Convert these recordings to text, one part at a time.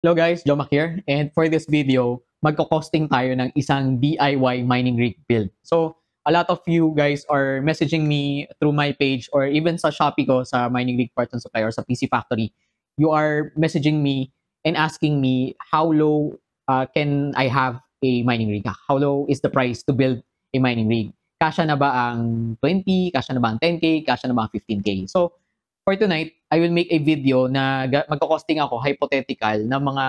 Hello guys, Jomak here. And for this video, magko-costing tayo ng isang DIY mining rig build. So, a lot of you guys are messaging me through my page or even sa Shopee ko, sa mining rig parts and supply or sa PC Factory. You are messaging me and asking me how low can I have a mining rig? How low is the price to build a mining rig? Kasya na ba ang 20? Kasya na ba ang 10K? Kasya na ba ang 15K? So, for tonight, I will make a video na magko-costing ako hypothetical ng mga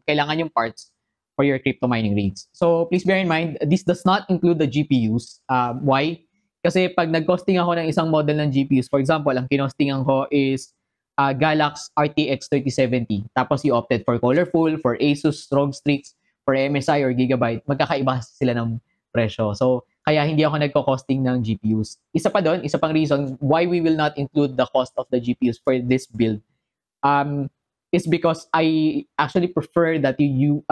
kailangan yung parts for your crypto mining rigs. So please bear in mind, this does not include the GPUs. Why? Kasi pag nag-costing ako ng isang model ng GPUs, for example, ang kinostingan ko is Galax RTX 3070. Tapos you opted for Colorful, for Asus ROG Strix, for MSI or Gigabyte, magkakaiba sila ng presyo. So kaya hindi ako nagko-costing ng GPUs. Isa pa doon, isa pang reason why we will not include the cost of the GPUs for this build is because I actually prefer that you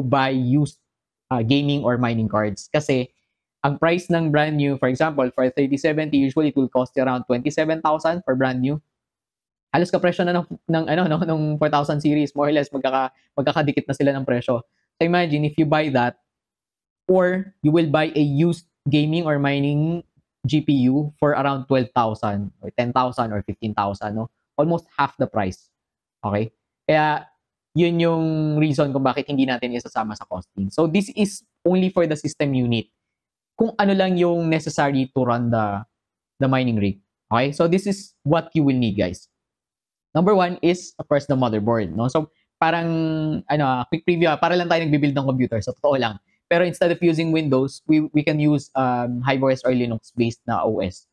buy used gaming or mining cards. Kasi ang price ng brand new, for example, for 3070, usually it will cost around 27,000 for brand new. Halos kapresyo na ng 4000 series, more or less magkakadikit na sila ng presyo. So imagine if you buy that, or you will buy a used gaming or mining GPU for around 12,000 or 10,000 or 15,000, no? Almost half the price. Okay? Kaya yun yung reason kung bakit hindi natin isasama sa costing. So this is only for the system unit. Kung ano lang yung necessary to run the mining rig. Okay? So this is what you will need, guys. Number one is, of course, the motherboard, no? So parang quick preview, para lang tayo nagbi-build ng computer. So totoo lang. Pero instead of using Windows, we can use HiveOS or Linux-based na OS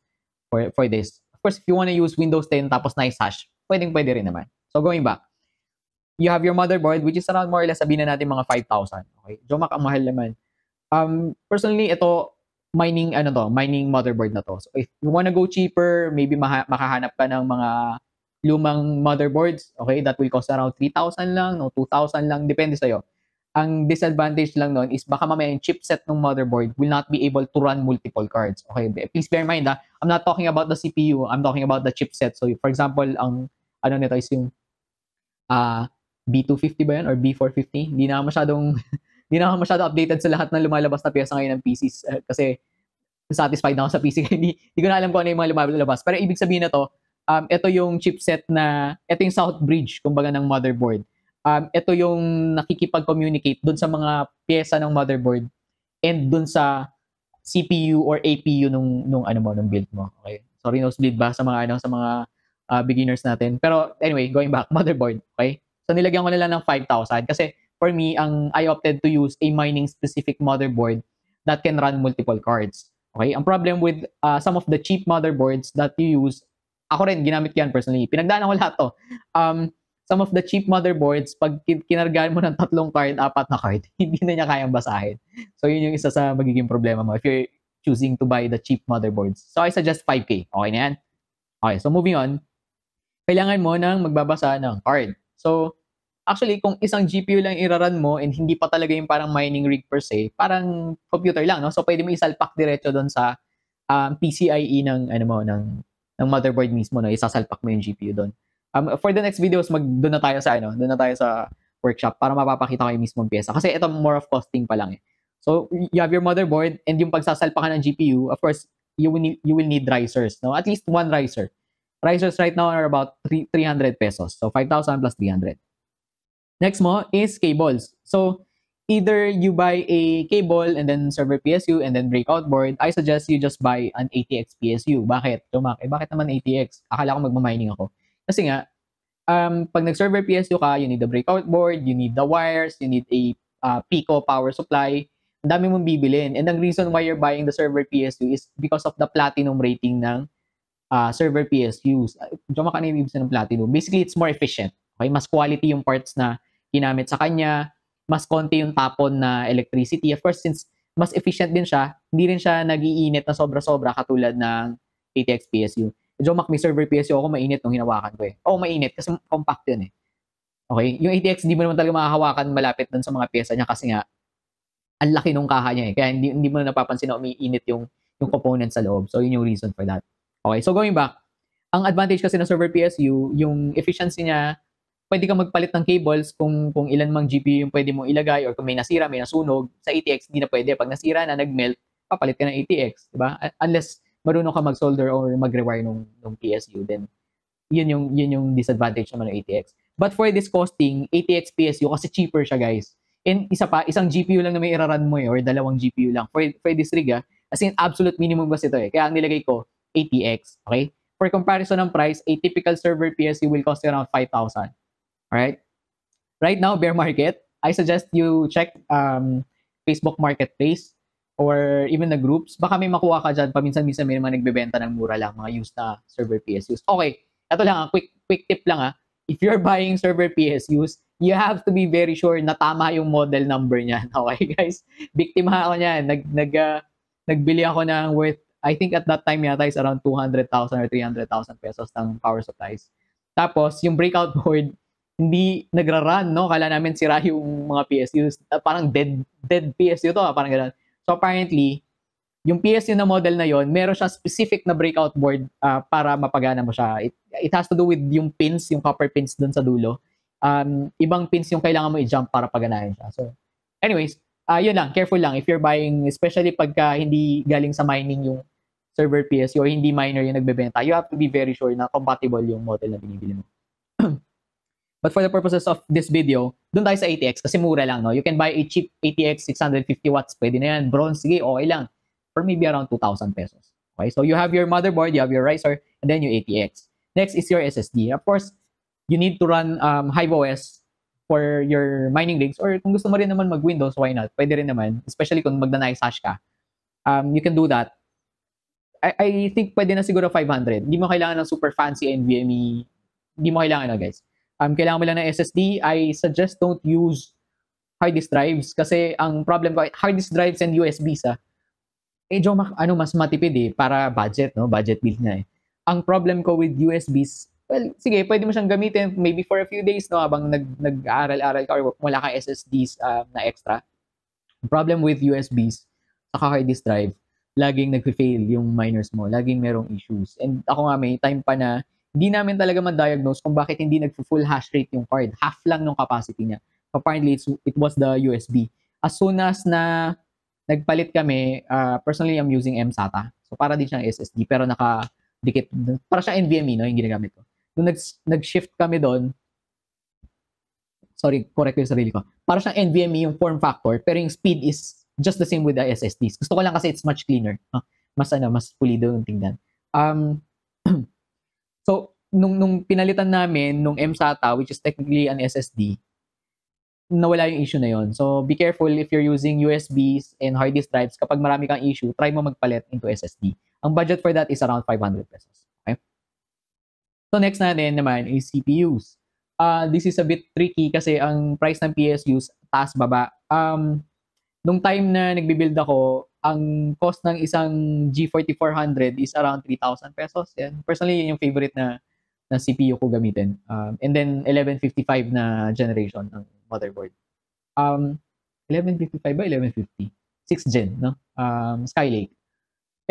for this. Of course, if you want to use Windows 10 tapos nice hash, pwede rin naman. So going back, you have your motherboard, which is around more or less, sabihin na natin mga 5,000. Okay? Jomak, ang mahal naman. Personally, ito, mining motherboard na to. So if you want to go cheaper, maybe makahanap ka ng mga lumang motherboards, okay, that will cost around 3,000 lang, no, 2,000 lang, depende sa'yo. Ang disadvantage lang nun is baka mamaya yung chipset ng motherboard will not be able to run multiple cards. Okay, please bear in mind, I'm not talking about the CPU, I'm talking about the chipset. So for example, ang nito is yung B250 ba yan or B450? Hindi na masyadong hindi na ako masyado updated sa lahat ng lumalabas na piyesa ngayon ng PCs kasi satisfied na ako sa PC. Hindi ko na alam kung ano yung mga lumalabas. Pero ibig sabihin na to, ito yung chipset ito yung South Bridge, kumbaga, ng motherboard. Ito yung nakikipag-communicate dun sa mga pyesa ng motherboard and dun sa CPU or APU nung build mo. Okay. Sorry, nosebleed ba sa mga beginners natin. Pero anyway, going back, motherboard, okay? So nilagyan ko na lang ng 5,000 kasi for me, I opted to use a mining specific motherboard that can run multiple cards. Okay? Ang problem with some of the cheap motherboards that you use, ako rin ginamit yan personally. Pinagdaanan ko lahat to. Some of the cheap motherboards, pag kinargahan mo ng 3 card, 4 na card, hindi na niya kayang basahin. So yun yung isa sa magiging problema mo if you're choosing to buy the cheap motherboards. So I suggest 5K. Okay na yan? Okay, so moving on. Kailangan mo nang magbabasa ng card. So actually, kung isang GPU lang iraran mo and hindi pa talaga yung parang mining rig per se, parang computer lang, no? So pwede mo isalpak diretso doon sa PCIe ng motherboard mismo, no? Isasalpak mo yung GPU doon. For the next videos, doon na tayo sa workshop para mapapakita ko yung mismong pyesa. Kasi ito more of costing pa lang eh. So you have your motherboard and yung pagsasalpakan ng GPU, of course, you will need risers, no? At least one riser. Risers right now are about 300 pesos. So 5,000 plus 300. Next mo is cables. So either you buy a cable and then server PSU and then breakout board. I suggest you just buy an ATX PSU. Bakit? Tumak, bakit naman ATX? Akala ko magmamining ako. Kasi nga, pag nag-server PSU ka, you need the breakout board, you need the wires, you need a Pico power supply. Ang dami mong bibilin. And the reason why you're buying the server PSU is because of the platinum rating ng server PSUs. Diyan ka na ibig ng platinum. Basically, it's more efficient. Okay? Mas quality yung parts na ginamit sa kanya. Mas konti yung tapon na electricity. Of course, since mas efficient din siya, hindi rin siya nag-iinit na sobra-sobra katulad ng ATX PSU. Jomak, may server PSU ako, mainit nung hinawakan ko eh. Oo, mainit kasi compact yun eh. Okay? Yung ATX, di mo naman talaga makahawakan malapit dun sa mga pyesa niya kasi nga, ang laki nung kaha niya eh. Kaya hindi mo na napapansin na umiinit yung component sa loob. So, yun yung reason for that. Okay, so going back, ang advantage kasi ng server PSU, yung efficiency niya pwede kang magpalit ng cables kung ilan mang GPU yung pwede mong ilagay or kung may nasira, may nasunog. Sa ATX, hindi na pwede. Pag nasira na, nag-melt, papalit ka ng ATX, di ba? Unless marunong ka mag-solder or mag-rewire ng PSU, then yun yung disadvantage naman ng ATX. But for this costing, ATX PSU, kasi cheaper siya, guys. And isang GPU lang na may iraran mo or dalawang GPU lang. For this rig, as in absolute minimum bus ito eh. Kaya ang nilagay ko, ATX, okay? For comparison ng price, a typical server PSU will cost around 5,000. Alright? Right now, bear market, I suggest you check Facebook Marketplace or even the groups. Baka may makuha ka dyan. Paminsan-minsan may naman nagbebenta ng mura lang, mga used na server PSUs. Okay, ito lang, quick tip lang. If you're buying server PSUs, you have to be very sure na tama yung model number niyan. Okay, guys? Biktima ako niyan. Nagbili ako ng worth, I think at that time yata is around 200,000 or 300,000 pesos ng power supplies. Tapos, yung breakout board, hindi nagra-run, no? Kala namin sira yung mga PSUs. Parang dead PSU to, parang gano'n. So apparently, yung PSU na model na yon, meron siya specific na breakout board para mapagana mo siya. It has to do with yung pins, yung copper pins dun sa dulo. Ibang pins yung kailangan mo i-jump para paganahin siya. So anyways, yun lang, careful lang if you're buying, especially pagka hindi galing sa mining yung server PSU or hindi miner yung nagbebenta, you have to be very sure na compatible yung model na binibili mo. But for the purposes of this video, dun tayo sa ATX kasi mura lang, no? You can buy a cheap ATX 650 watts, pwede na yan. Bronze, sige, okay lang. For maybe around 2,000 pesos. Okay, so you have your motherboard, you have your riser, and then your ATX. Next is your SSD. Of course, you need to run HiveOS for your mining rigs, or kung gusto mo rin naman mag-Windows, why not? Pwede rin naman, especially kung magda-nice hash ka. You can do that. I think pwede na siguro 500. Hindi mo kailangan ng super fancy NVMe. Hindi mo kailangan na, guys. Kailangan mo lang ng SSD. I suggest don't use hard disk drives kasi ang problem ko, hard disk drives and USBs, medyo mas matipid para budget, no? Budget build na eh. Ang problem ko with USBs, well, sige, pwede mo siyang gamitin maybe for a few days, no? Habang nag-aaral-aral ka or wala kang SSDs na extra. Ang problem with USBs saka hard disk drive, laging nag-fail yung miners mo. Laging merong issues. And ako nga, may time pa na hindi namin talaga ma-diagnose kung bakit hindi nag-full hash rate yung card. Half lang ng capacity niya. Apparently, it was the USB. As soon as na nagpalit kami, personally, I'm using mSATA. So, para din siyang SSD, pero nakadikit. Para siyang NVMe, no, yung ginagamit ko. Nung nag-shift kami doon, sorry, correct ko yung sarili ko. Para siyang NVMe yung form factor, pero yung speed is just the same with the SSDs. Gusto ko lang kasi it's much cleaner. Mas pulido yung tingnan. So, nung pinalitan namin, nung mSATA, which is technically an SSD, nawala yung issue na yon. So, be careful if you're using USBs and hard disk drives. Kapag marami kang issue, try mo magpalit into SSD. Ang budget for that is around 500 pesos. Okay? So, next naman is CPUs. This is a bit tricky kasi ang price ng PSUs, taas-baba. Nung time na nagbibuild ako, ang cost ng isang G4400 is around 3,000 pesos. Yan. Personally, yun yung favorite na CPU ko gamitin. And then, 1155 na generation ng motherboard. 1155 ba? 1150? 6th gen, no? Skylake.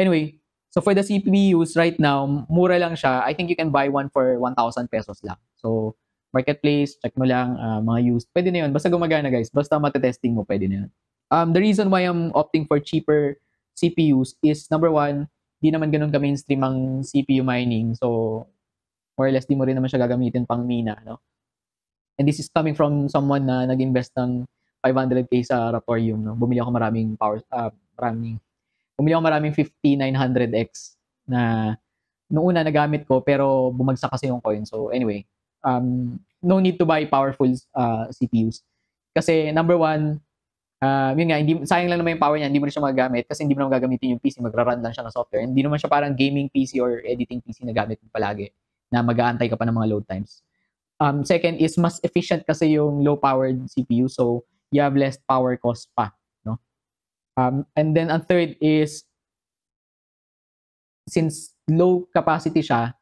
Anyway, so for the CPUs right now, mura lang siya. I think you can buy one for 1,000 pesos lang. So, marketplace, check mo lang, mga used. Pwede na yun. Basta gumagana, guys. Basta matetesting mo, pwede na yun. The reason why I'm opting for cheaper CPUs is, number one, di naman ganun ka-mainstream ang CPU mining. So, more or less, di mo rin naman siya gagamitin pang mina, no? And this is coming from someone na nag-invest ng 500k sa Raptorium, no? Bumili ako maraming 5900X na noong una nagamit ko, pero bumagsak kasi yung coin. So, anyway, no need to buy powerful CPUs. Kasi, number one, yun nga, sayang lang naman yung power niya, hindi mo rin siya magagamit kasi hindi mo naman gagamitin yung PC, magra-run lang siya ng software. Hindi naman siya parang gaming PC or editing PC na gamit mo palagi, na mag-aantay ka pa ng mga load times. Second is, mas efficient kasi yung low-powered CPU, so you have less power cost pa, no? And then, ang third is, since low capacity siya,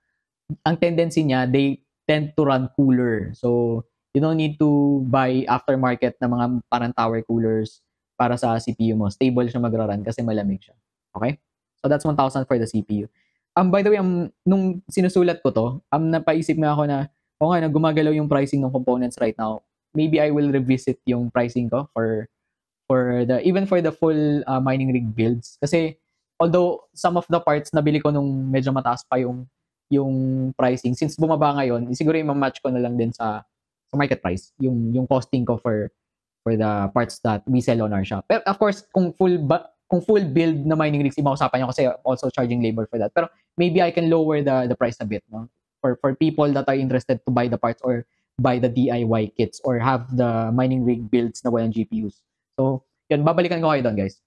ang tendency niya, they tend to run cooler. So, you don't need to buy aftermarket na mga parang tower coolers para sa CPU mo. Stable siya magra-run kasi malamig siya. Okay? So that's 1,000 for the CPU. By the way, nung sinusulat ko to, napaisip nga ako na O nga, gumagalaw yung pricing ng components right now. Maybe I will revisit yung pricing ko even for the full mining rig builds. Kasi although some of the parts nabili ko nung medyo mataas pa yung pricing, since bumaba ngayon, siguro i-match ko na lang din sa market price yung costing ko for the parts that we sell on our shop. Pero of course, kung full build na mining rigs, mausapan nyo kasi also charging labor for that. Pero maybe I can lower the price a bit, no? For people that are interested to buy the parts or buy the DIY kits or have the mining rig builds na walang GPUs. So, yun, babalikan ko kayo doon, guys.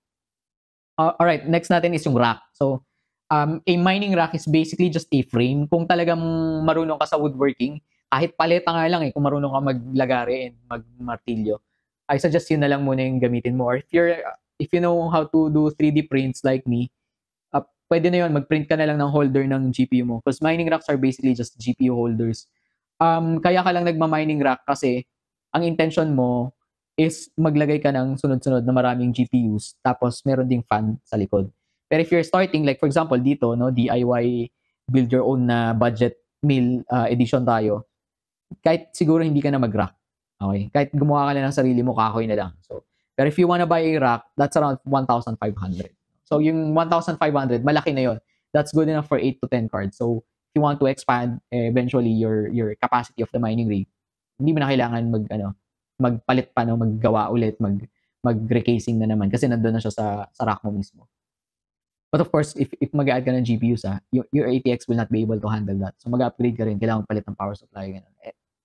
Alright, next natin is yung rack. So, a mining rack is basically just a frame. Kung talagang marunong ka sa woodworking, kahit paleta nga lang kung marunong ka maglagari and magmartilyo, I suggest yun na lang muna yung gamitin mo. Or if you know how to do 3D prints like me, pwede na yun, mag-print ka na lang ng holder ng GPU mo. Because mining racks are basically just GPU holders. Kaya ka lang nagma-mining rack kasi ang intention mo is maglagay ka ng sunod-sunod na maraming GPUs tapos meron ding fan sa likod. Pero if you're starting, like for example dito, no, DIY build your own na budget meal edition tayo, kahit siguro hindi ka na mag-rack. Okay? Kahit gumawa ka na ng sarili mo, kahoy na lang. So, pero if you wanna buy a rack, that's around 1,500. So, yung 1,500, malaki na yon. That's good enough for 8 to 10 cards. So, if you want to expand eventually your capacity of the mining rig, hindi mo na kailangan magpalit pa, no, maggawa ulit, mag-recasing na naman kasi nandoon na siya sa rack mo mismo. But of course, if mag-add ka ng GPUs, your ATX will not be able to handle that. So mag-upgrade ka rin, kailangan palit ng power supply,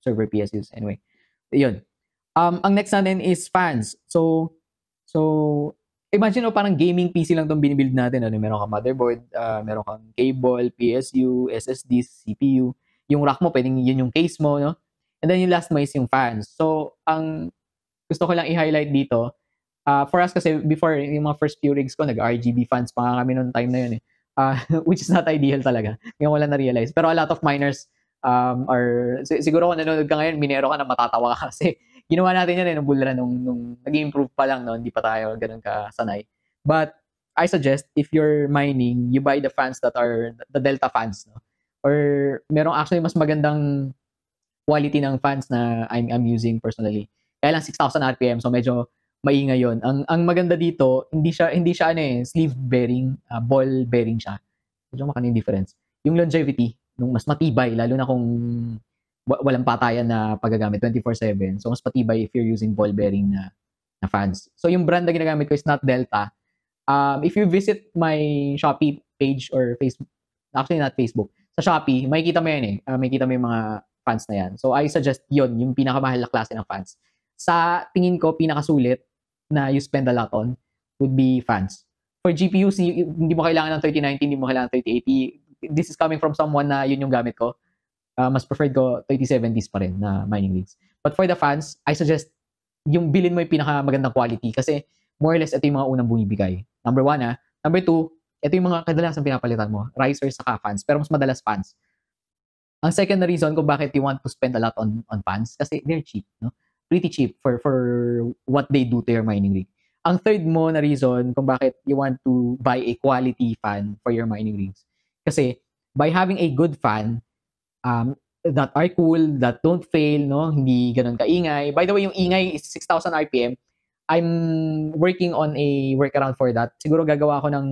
server PSUs, anyway. Yun. Ang next natin is fans. So imagine parang gaming PC lang tong binibuild natin. Ano? Meron kang motherboard, meron kang cable, PSU, SSD, CPU. Yung rack mo, pwedeng yun yung case mo, no? And then yung last mo is yung fans. So, ang gusto ko lang i-highlight dito, for us kasi before, yung mga first few rigs ko, nag-RGB fans pa nga kami noong time na yun which is not ideal talaga. Ngayon ko lang na-realize. Pero a lot of miners siguro kung nanonood ka ngayon, minero ka na matatawa ka kasi ginawa natin yan nung Bullrun, nung nag-improve pa lang, no? Hindi pa tayo ganun kasanay. But I suggest, if you're mining, you buy the fans that are the Delta fans, no? Or merong actually mas magandang quality ng fans na I'm using personally. Kaya lang 6,000 RPM, so medyo maingay yon. Ang maganda dito, hindi siya sleeve bearing, ball bearing siya. Medyo makano yung difference. Yung longevity, nung mas matibay, lalo na kung walang patayan na paggagamit 24/7. So mas matibay if you're using ball bearing na fans. So yung brand na ginagamit ko is not Delta. If you visit my Shopee page or Facebook, actually not Facebook, sa Shopee, makikita mo yan makikita mo yung mga fans na yan. So I suggest yon, yung pinakamahal na klase ng fans. Sa tingin ko, pinakasulit na you spend a lot on would be fans. For GPUs, hindi mo kailangan ng 3090, hindi mo kailangan ng 3080. This is coming from someone na yun yung gamit ko. Mas preferred ko 3070s pa rin na mining rigs. But for the fans, I suggest yung bilhin mo yung pinakamagandang quality kasi more or less ito yung mga unang bumibigay. Number 1 Number 2, ito yung mga kadalasan pinapalitan mo. Risers saka fans, pero mas madalas fans. Ang second na reason kung bakit you want to spend a lot on fans kasi they're cheap, no? Pretty cheap for what they do to your mining rig. Ang third mo na reason kung bakit you want to buy a quality fan for your mining rigs kasi by having a good fan that are cool, that don't fail, no? Hindi ganun kaingay. By the way, yung ingay is 6,000 RPM. I'm working on a workaround for that. Siguro gagawa ako ng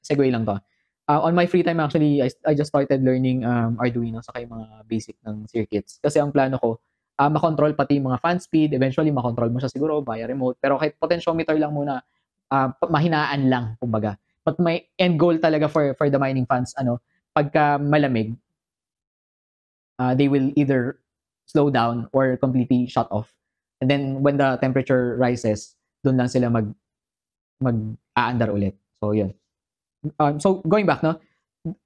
segue lang to. On my free time actually, I just started learning Arduino saka yung mga basic ng circuits. Kasi ang plano ko, makontrol pati yung mga fan speed. Eventually, makontrol mo siya siguro via remote. Pero kahit potentiometer lang muna, mahinaan lang, kumbaga. But my end goal talaga for the mining fans, pagka malamig, they will either slow down or completely shut off. And then when the temperature rises, doon lang sila mag-aandar ulit. So, yun. So, going back, no?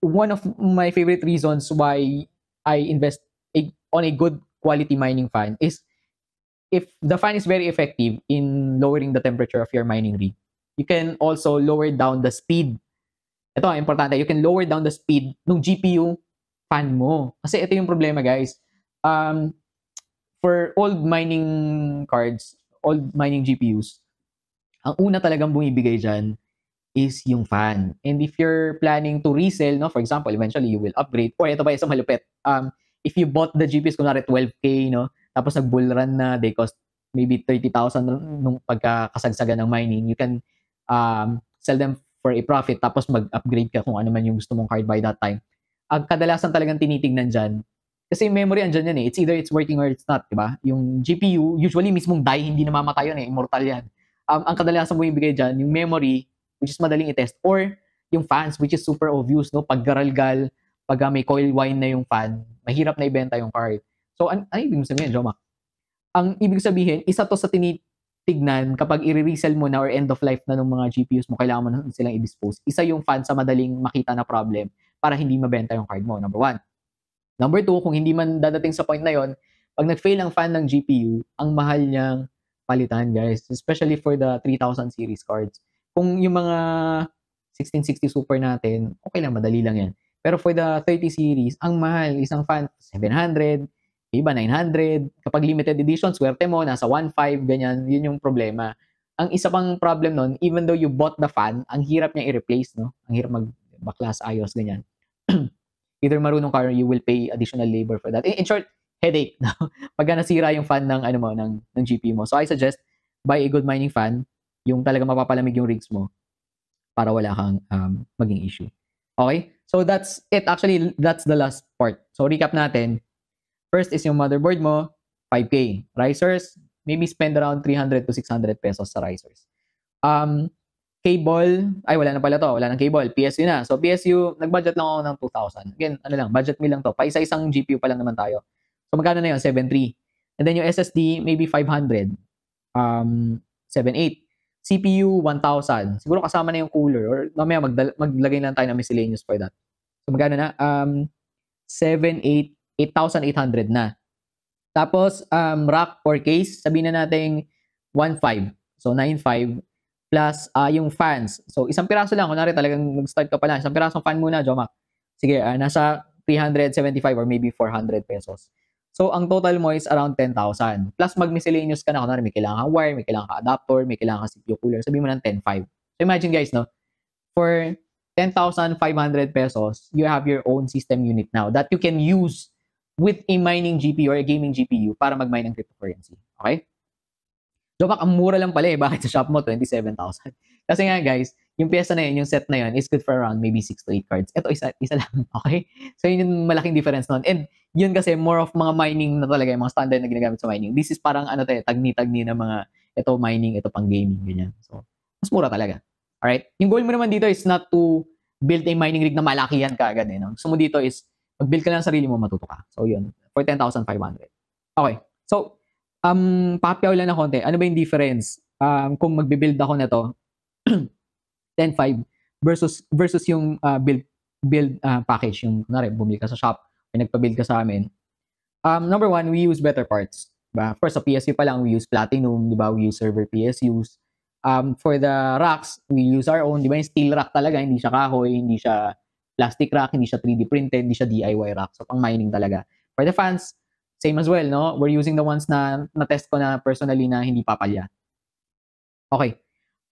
One of my favorite reasons why I invest on a good quality mining fan is if the fan is very effective in lowering the temperature of your mining rig, you can also lower down the speed. Ito, importante. You can lower down the speed ng GPU fan mo. Kasi ito yung problema, guys. For old mining cards, old mining GPUs, ang una talagang bumibigay dyan is yung fan. And if you're planning to resell, no, for example, eventually you will upgrade, or ito ba isang malupit, if you bought the GPUs, kunwari 12K, no? Tapos nag-bull run na, they cost maybe 30,000 nung pagkakasagsagan ng mining, you can sell them for a profit, tapos mag-upgrade ka kung ano man yung gusto mong card by that time. Ang kadalasan talagang tinitignan dyan, kasi yung memory andyan yan eh. It's either it's working or it's not, di ba? Yung GPU, usually mismong die, hindi namamatay yun eh. Immortal yan. Ang kadalasan mo ibigay dyan, yung memory, which is madaling i-test, or yung fans, which is super obvious, no? Pag garalgal, pag may coil wine na yung fan, mahirap na ibenta yung card. So, ano ibig sabihin, Joma? Ang ibig sabihin, isa to sa tinitignan kapag i-resell mo na or end of life na ng mga GPUs mo, kailangan mo na silang i-dispose. Isa yung fan sa madaling makita na problem para hindi mabenta yung card mo, number 1. Number 2, kung hindi man dadating sa point na yon, pag nag-fail ang fan ng GPU, ang mahal niyang palitan, guys. Especially for the 3000 series cards. Kung yung mga 1660 Super natin, okay lang, madali lang yan. Pero for the 30 series, ang mahal, isang fan, 700, iba 900. Kapag limited edition, swerte mo, nasa 1.5, ganyan, yun yung problema. Ang isa pang problem nun, even though you bought the fan, ang hirap niya i-replace, no? Ang hirap mag-baklas, ayos, ganyan. Either marunong ka or you will pay additional labor for that. In short, headache. No? Pagka nasira yung fan ng, ng GPU mo. So I suggest, buy a good mining fan, yung talaga mapapalamig yung rigs mo para wala kang maging issue. Okay? So that's it. Actually, that's the last part. So recap natin. First is yung motherboard mo, 5K. Risers, maybe spend around 300 to 600 pesos sa risers. Cable, ay wala na pala to, wala nang cable, PSU na. So PSU, nag-budget lang ako ng 2,000. Again, ano lang, budget meal lang to. Pa isa-isang GPU pa lang naman tayo. So magkano na yun? 7.3. And then yung SSD, maybe 500. 7.8. CPU, 1,000. Siguro kasama na yung cooler. Or mamaya maglagay lang tayo ng miscellaneous for that. So magkano na? 8,800 na. Tapos, rack or case, sabihin na natin 1.5. So 9.5. Plus yung fans. So isang piraso lang. Kunwari talagang mag-start ka pa lang. Isang pirasong fan muna, Jomac. Sige, nasa 375 or maybe 400 pesos. So ang total mo is around 10,000. Plus mag-miscellaneous ka na. Kunwari may kailangan kang wire, may kailangan kang adapter, may kailangan kang CPU cooler. Sabihin mo ng 10,500. So imagine guys, no? For 10,500 pesos, you have your own system unit now that you can use with a mining GPU or a gaming GPU para mag-mine ng cryptocurrency. Okay? Jomak, ang mura lang pala eh. Bakit sa shop mo, 27,000? Kasi nga guys, yung pyesa na yun, yung set na yun, is good for around maybe 6 to 8 cards. Ito, isa lang. Okay? So yun yung malaking difference nun. And yun kasi, more of mga mining na talaga, yung mga standard na ginagamit sa mining. This is parang tagni-tagni na mga, ito mining, ito pang gaming, ganyan. So, mas mura talaga. Alright? Yung goal mo naman dito is not to build a mining rig na malakihan ka agad. No? Gusto mo dito is, mag-build ka lang sarili mo, matuto ka. So yun, for 10,500. Okay. So, papyaw lang na konti. Ano ba yung difference? Kung magbe-build ako na to, 10.5 versus yung build package. Yung, kunwari, bumili ka sa shop, may nagpa-build ka sa amin. Number 1, we use better parts. Diba? First, sa PSU pa lang, we use Platinum, diba? We use server PSUs. For the racks, we use our own. Diba? Yung steel rack talaga, hindi siya kahoy, hindi siya plastic rack, hindi siya 3D printed, hindi siya DIY rack. So, pang mining talaga. For the fans, same as well, no? We're using the ones na na-test ko na personally na hindi papalya. Okay.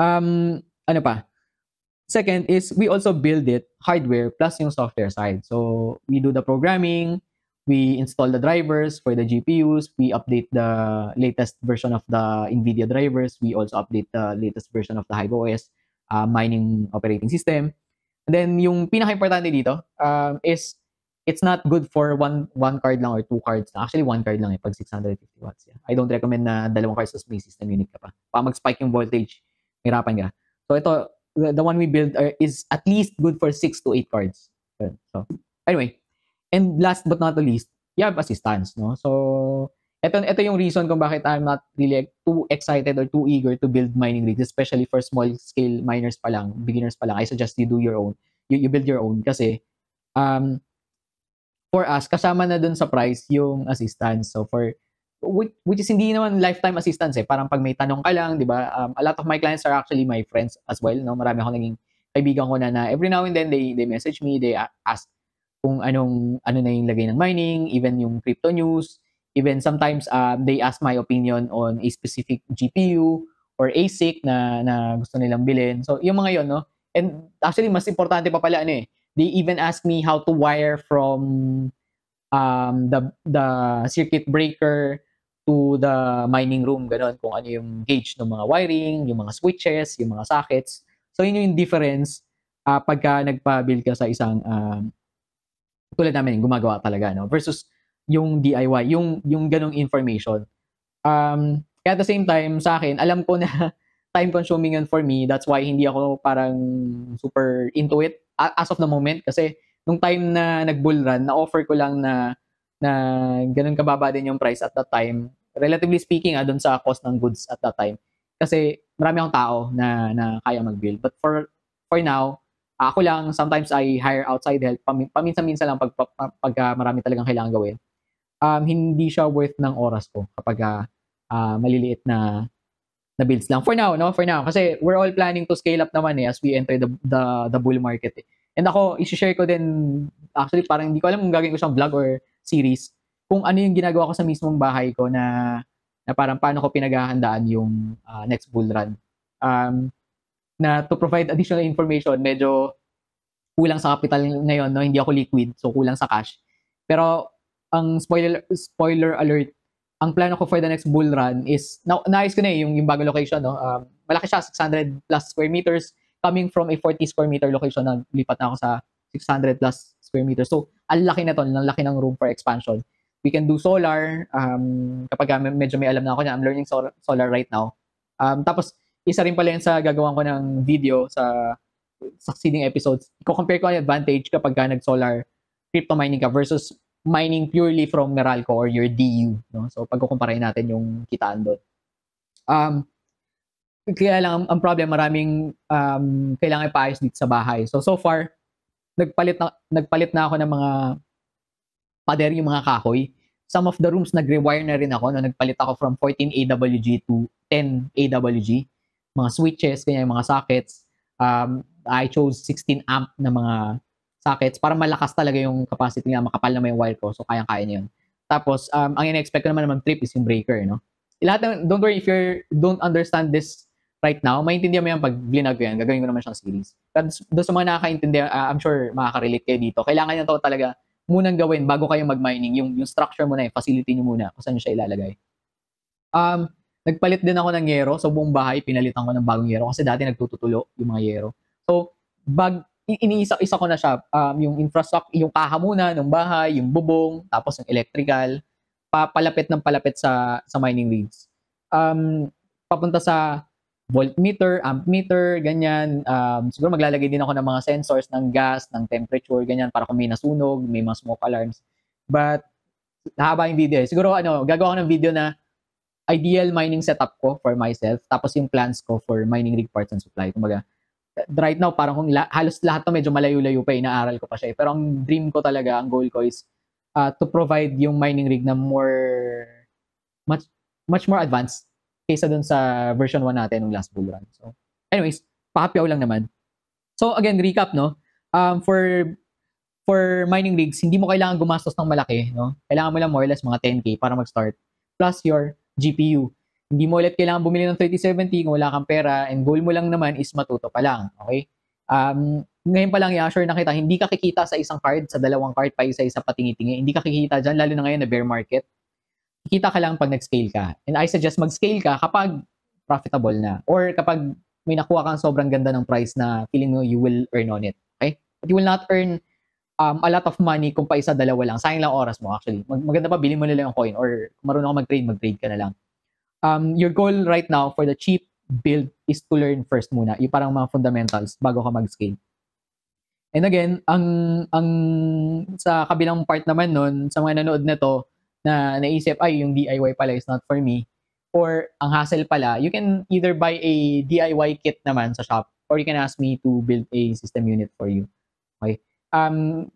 Ano pa? Second is, we also build it hardware plus yung software side. So, we do the programming, we install the drivers for the GPUs, we update the latest version of the NVIDIA drivers, we also update the latest version of the HiveOS mining operating system. And then, yung pinaka-importante dito is, it's not good for one card lang or 2 cards. Actually, 1 card lang pag 650 watts. Yeah. I don't recommend na 2 cards sa may system unit ka pa. Mag-spike yung voltage, hirapan ka. So, ito, the one we build is at least good for 6 to 8 cards. So, anyway. And last but not the least, you have assistance. No? So, ito yung reason kung bakit I'm not really too excited or too eager to build mining rigs, especially for small scale miners pa lang, beginners pa lang. I suggest you do your own. You build your own kasi for us, kasama na dun sa price yung assistance. So which is hindi naman lifetime assistance eh. Parang pag may tanong ka lang, di ba? A lot of my clients are actually my friends as well. No? Marami ako naging kaibigan ko na every now and then they message me, they ask kung ano na yung lagay ng mining, even yung crypto news. Even sometimes they ask my opinion on a specific GPU or ASIC na gusto nilang bilhin. So yung mga yon, no? And actually mas importante pa pala they even ask me how to wire from the circuit breaker to the mining room, ganun, kung ano yung gauge ng mga wiring, yung mga switches, yung mga sockets. So yun yung difference pagka nagpa-build ka sa isang tulad namin gumagawa talaga, no, versus yung DIY, yung ganung information. Kaya at the same time sa akin, alam ko na time consuming yun for me. That's why hindi ako parang super into it as of the moment, kasi nung time na nag-bull run, na-offer ko lang na ganun kababa din yung price at that time. Relatively speaking, doon sa cost ng goods at that time. Kasi marami akong tao na kaya mag-build. But for now, ako lang, sometimes I hire outside help. Paminsan-minsan lang pag marami talagang kailangan gawin. Hindi siya worth ng oras ko kapag maliliit na builds lang. For now, no? For now. Kasi we're all planning to scale up naman as we enter the bull market. And ako, isi-share ko din, actually parang hindi ko alam kung gagawin ko siyang vlog or series, kung ano yung ginagawa ko sa mismong bahay ko na parang paano ko pinaghahandaan yung next bull run. Na to provide additional information, medyo kulang sa capital ngayon, no? Hindi ako liquid, so kulang sa cash. Pero ang spoiler alert, ang plano ko for the next bull run is, naayos ko na yung bago location, no? Malaki siya, 600 plus square meters, coming from a 40 square meter location na lipat na ako sa 600 plus square meters. So, ang laki na to, ang laki ng room for expansion. We can do solar, kapag medyo may alam na ako niya, I'm learning solar right now. Tapos, isa rin pala yun sa gagawin ko ng video sa succeeding episodes. I-compare ko ang advantage kapag nag-solar crypto mining ka versus mining purely from Meralco or your DU. No? So, pagkukumparahin natin yung kitaan doon. Kaya lang, ang problem, maraming kailangan ipaayos dito sa bahay. So far, nagpalit na ako ng mga pader, yung mga kahoy. Some of the rooms, nag-rewire na rin ako. No? Nagpalit ako from 14 AWG to 10 AWG. Mga switches, kanya yung mga sockets. I chose 16 amp na mga sockets para malakas talaga yung capacity niya, makapal na may wire ko. So, kayang-kaya niya yun. Tapos, ang ina-expect ko naman mag-trip is yung breaker, no? Don't worry if you don't understand this right now, maintindihan mo yan pag vlog ko yan. Gagawin ko naman siyang series. Pero doon sa mga nakakaintindi, I'm sure makaka-relate kayo dito. Kailangan nyo to talaga munang gawin bago kayo mag-mining. Yung structure mo na, yung facility nyo muna kung saan nyo siya ilalagay. Nagpalit din ako ng yero. So, buong bahay, pinalitan ko ng bagong yero. Kasi dati nagtututulo yung mga yero. So, iniisa-isa ko na siya. Yung infrastructure, yung kaha muna ng bahay, yung bubong, tapos yung electrical, palapit ng palapit sa mining rigs. Papunta sa voltmeter, ampmeter, ganyan. Siguro maglalagay din ako ng mga sensors ng gas, ng temperature, ganyan, para kung may nasunog, may mga smoke alarms. But, haba yung video. Siguro, gagawa ko ng video na ideal mining setup ko for myself, tapos yung plans ko for mining rig parts and supply. Kumbaga, right now, parang kung halos lahat to medyo malayo-layo pa, inaaral ko pa siya. Pero ang dream ko talaga, ang goal ko is to provide yung mining rig na much more advanced kaysa dun sa version 1 natin ng last bull run. So, anyways, pakapyaw lang naman. So, again, recap, no? For mining rigs, hindi mo kailangan gumastos ng malaki, no? Kailangan mo lang more or less mga 10K para mag-start. Plus your GPU. Hindi mo ulit kailangan bumili ng 3070 kung wala kang pera, and goal mo lang naman is matuto pa lang. Okay? Ngayon pa lang, i-assure na kita, hindi ka kikita sa isang card, sa dalawang card, pa isa-isa patingi-tingi. Hindi ka kikita dyan, lalo na ngayon na bear market. Kikita ka lang pag nag-scale ka. And I suggest mag-scale ka kapag profitable na. Or kapag may nakuha kang sobrang ganda ng price na feeling mo you will earn on it. Okay? But you will not earn a lot of money kung pa isa, dalawa lang. Sayang lang oras mo actually. Maganda pa, bilhin mo na lang yung coin. Or kung marunong ka mag-trade ka na lang. Your goal right now for the cheap build is to learn first muna. Yung parang mga fundamentals bago ka mag-scale. And again, ang sa kabilang part naman nun, sa mga nanood nito na naisip, ay, yung DIY pala is not for me, or ang hassle pala, you can either buy a DIY kit naman sa shop, or you can ask me to build a system unit for you. Okay?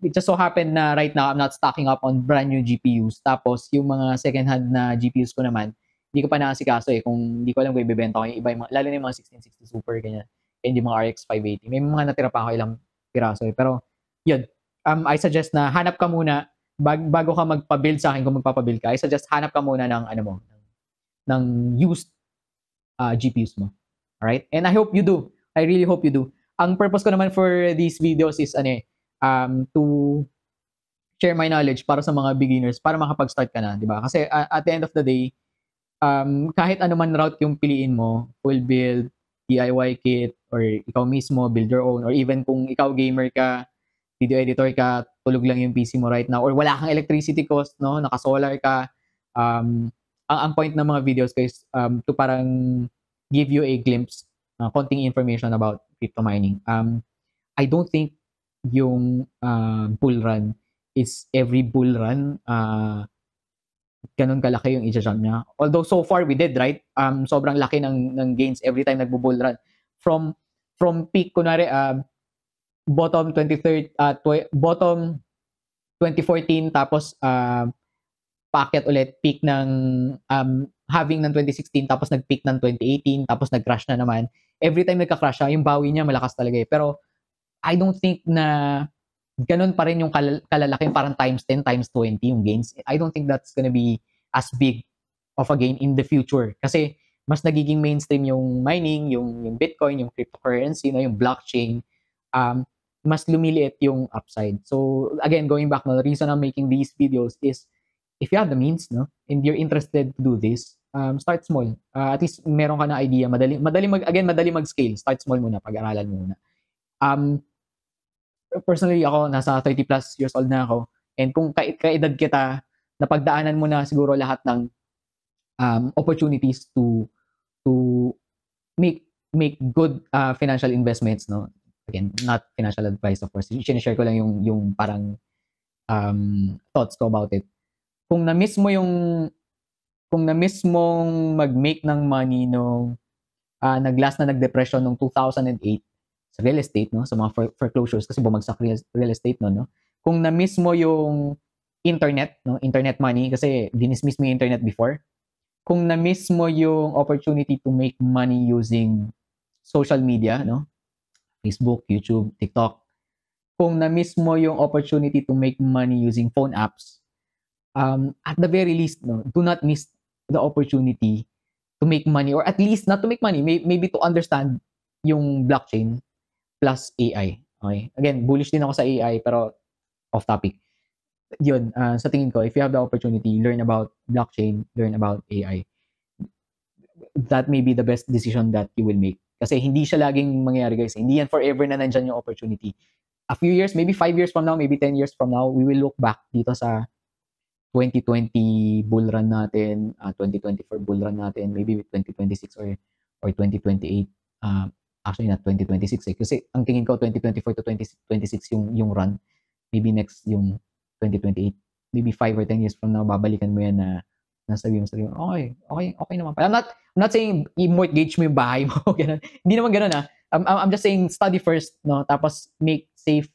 It just so happened na right now, I'm not stocking up on brand new GPUs. Tapos, yung mga second-hand na GPUs ko naman, hindi ko pa naasikaso kung hindi ko alam kung ibebenta ko yung iba, lalo na yung mga 1660 Super, ganyan, and yung mga RX 580. May mga natira pa ako ilang piraso Pero, yun, I suggest na hanap ka muna, bago ka magpa-build sa akin, kung magpapa-build ka, I suggest hanap ka muna ng, ng used GPUs mo. Alright? And I hope you do. I really hope you do. Ang purpose ko naman for these videos is, to share my knowledge para sa mga beginners para makapag-start ka na, di ba? Kasi at the end of the day, kahit ano man route yung piliin mo, full build, DIY kit, or ikaw mismo, build your own, or even kung ikaw gamer ka, video editor ka, tulog lang yung PC mo right now, or wala kang electricity cost, no? Naka-solar ka, ang point ng mga videos guys, to parang give you a glimpse, konting information about crypto mining. I don't think yung bull run is every bull run ganun kalaki yung i-jump niya. Although so far we did, right? Sobrang laki ng gains every time nagbo-bull run. From peak kunwari bottom 2014 tapos paakyat ulit, peak ng halving ng 2016 tapos nag-peak ng 2018 tapos nag-crash na naman. Every time nagka-crash siya, yung bawi niya malakas talaga eh. Pero I don't think na ganun pa rin yung kalalaki, parang times 10, times 20 yung gains. I don't think that's gonna be as big of a gain in the future. Kasi mas nagiging mainstream yung mining, yung Bitcoin, yung cryptocurrency, yung blockchain. Mas lumiliit yung upside. So again, going back, the reason I'm making these videos is if you have the means, and you're interested to do this, start small. At least meron ka na idea. Madali mag-scale. Start small muna, pag-aralan mo muna. Personally, ako, nasa 30 plus years old na ako. And kung kaedad kita, napagdaanan mo na siguro lahat ng opportunities to make good financial investments, no? Again, not financial advice, of course. I-share ko lang yung parang thoughts ko about it. Kung na-miss mong mag-make ng money nung nag-last na nag-depression nung 2008 sa real estate, no? Sa mga foreclosures kasi bumagsak real estate no? Kung na-miss mo yung internet, no? Internet money kasi dinismiss mo yung internet before. Kung na-miss mo yung opportunity to make money using social media, no? Facebook, YouTube, TikTok. Kung na-miss mo yung opportunity to make money using phone apps, at the very least, no, do not miss the opportunity to make money, or at least not to make money, maybe to understand yung blockchain plus AI. Okay? Again, bullish din ako sa AI, pero off topic. Yun, sa tingin ko, if you have the opportunity, learn about blockchain, learn about AI. That may be the best decision that you will make. Kasi hindi siya laging mangyayari, guys. Hindi yan forever na nandyan yung opportunity. A few years, maybe 5 years from now, maybe 10 years from now, we will look back dito sa 2020 bull run natin, 2024 bull run natin, maybe 2026 or 2028. Actually, not 2026 eh. Kasi ang tingin ko, 2024 to 2026 yung run. Maybe next yung 2028. Maybe 5 or 10 years from now, babalikan mo yan na nasabi mo, okay naman. I'm not saying i-mortgage mo yung bahay mo. Ganun. Hindi naman ganun I'm just saying study first, no? Tapos make safe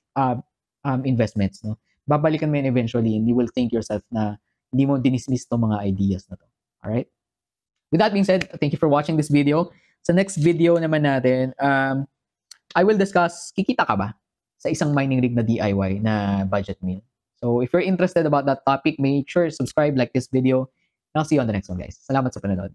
investments, no? Babalikan mo yan eventually and you will think yourself na hindi mo dinismiss tong mga ideas na to. Alright? With that being said, thank you for watching this video. Sa next video naman natin, I will discuss, kikita ka ba sa isang mining rig na DIY na budget meal? So if you're interested about that topic, make sure subscribe, like this video, and I'll see you on the next one, guys. Salamat sa panonood.